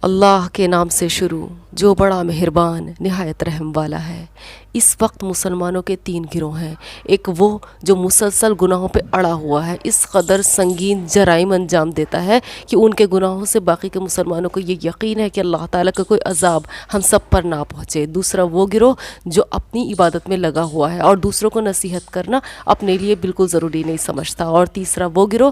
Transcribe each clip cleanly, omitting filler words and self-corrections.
اللہ کے نام سے شروع جو بڑا مہربان نہایت رحم والا ہے۔ اس وقت مسلمانوں کے تین گروہ ہیں۔ ایک وہ جو مسلسل گناہوں پہ اڑا ہوا ہے، اس قدر سنگین جرائم انجام دیتا ہے کہ ان کے گناہوں سے باقی کے مسلمانوں کو یہ یقین ہے کہ اللہ تعالیٰ کا کوئی عذاب ہم سب پر نہ پہنچے۔ دوسرا وہ گروہ جو اپنی عبادت میں لگا ہوا ہے اور دوسروں کو نصیحت کرنا اپنے لیے بالکل ضروری نہیں سمجھتا۔ اور تیسرا وہ گروہ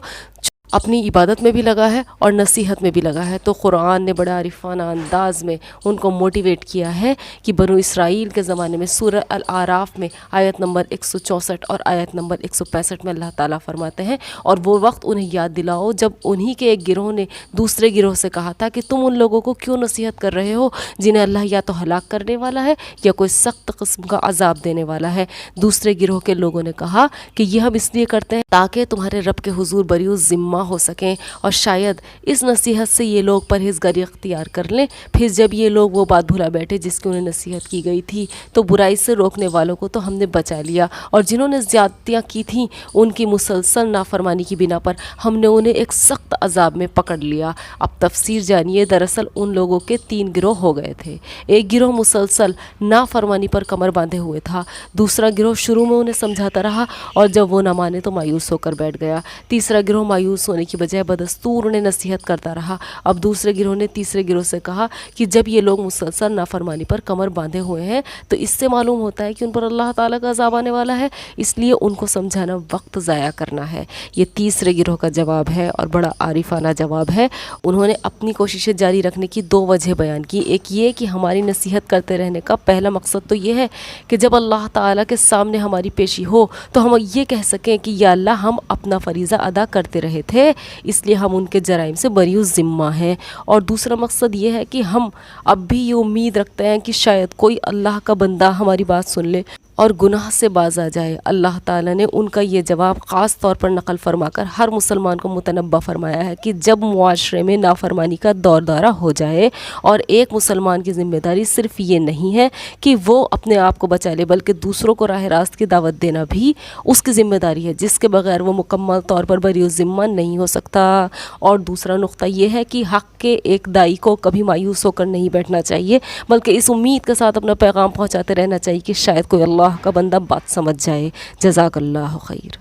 اپنی عبادت میں بھی لگا ہے اور نصیحت میں بھی لگا ہے۔ تو قرآن نے بڑا عارفانہ انداز میں ان کو موٹیویٹ کیا ہے کہ بنو اسرائیل کے زمانے میں سورہ الاعراف میں آیت نمبر 164 اور آیت نمبر 165 میں اللہ تعالیٰ فرماتے ہیں، اور وہ وقت انہیں یاد دلاؤ جب انہی کے ایک گروہ نے دوسرے گروہ سے کہا تھا کہ تم ان لوگوں کو کیوں نصیحت کر رہے ہو جنہیں اللہ یا تو ہلاک کرنے والا ہے یا کوئی سخت قسم کا عذاب دینے والا ہے۔ دوسرے گروہ کے لوگوں نے کہا کہ یہ ہم اس لیے کرتے ہیں تاکہ تمہارے رب کے حضور بریو ذمہ ہو سکیں، اور شاید اس نصیحت سے یہ لوگ پرہیزگاری اختیار کر لیں۔ پھر جب یہ لوگ وہ بات بھلا بیٹھے جس کی انہیں نصیحت کی گئی تھی تو برائی سے روکنے والوں کو تو ہم نے بچا لیا، اور جنہوں نے زیادتیاں کی تھیں ان کی مسلسل نافرمانی کی بنا پر ہم نے انہیں ایک سخت عذاب میں پکڑ لیا۔ اب تفسیر جانیے۔ دراصل ان لوگوں کے تین گروہ ہو گئے تھے۔ ایک گروہ مسلسل نافرمانی پر کمر باندھے ہوئے تھا، دوسرا گروہ شروع میں انہیں سمجھاتا رہا اور جب وہ نہ مانے تو مایوس ہو کر بیٹھ گیا، تیسرا گروہ مایوس ہونے کی بجائے بدستور انہیں نصیحت کرتا رہا۔ اب دوسرے گروہ نے تیسرے گروہ سے کہا کہ جب یہ لوگ مسلسل نافرمانی پر کمر باندھے ہوئے ہیں تو اس سے معلوم ہوتا ہے کہ ان پر اللہ تعالیٰ کا عذاب آنے والا ہے، اس لیے ان کو سمجھانا وقت ضائع کرنا ہے۔ یہ تیسرے گروہ کا جواب ہے اور بڑا عارفانہ جواب ہے۔ انہوں نے اپنی کوششیں جاری رکھنے کی دو وجہ بیان کی۔ ایک یہ کہ ہماری نصیحت کرتے رہنے کا پہلا مقصد تو یہ ہے کہ جب اللہ تعالیٰ کے سامنے ہماری پیشی ہو تو ہم یہ کہہ سکیں کہ یا اللہ ہم اپنا فریضہ ادا کرتے رہے تھے، اس لیے ہم ان کے جرائم سے بریء ذمہ ہیں۔ اور دوسرا مقصد یہ ہے کہ ہم اب بھی یہ امید رکھتے ہیں کہ شاید کوئی اللہ کا بندہ ہماری بات سن لے اور گناہ سے باز آ جائے۔ اللہ تعالیٰ نے ان کا یہ جواب خاص طور پر نقل فرما کر ہر مسلمان کو متنبہ فرمایا ہے کہ جب معاشرے میں نافرمانی کا دور دورہ ہو جائے، اور ایک مسلمان کی ذمہ داری صرف یہ نہیں ہے کہ وہ اپنے آپ کو بچا لے بلکہ دوسروں کو راہ راست کی دعوت دینا بھی اس کی ذمہ داری ہے، جس کے بغیر وہ مکمل طور پر بریء ذمہ نہیں ہو سکتا۔ اور دوسرا نقطہ یہ ہے کہ حق کے ایک داعی کو کبھی مایوس ہو کر نہیں بیٹھنا چاہیے، بلکہ اس امید کے ساتھ اپنا پیغام پہنچاتے رہنا چاہیے کہ شاید کوئی اللہ کا بندہ بات سمجھ جائے۔ جزاک اللہ خیر۔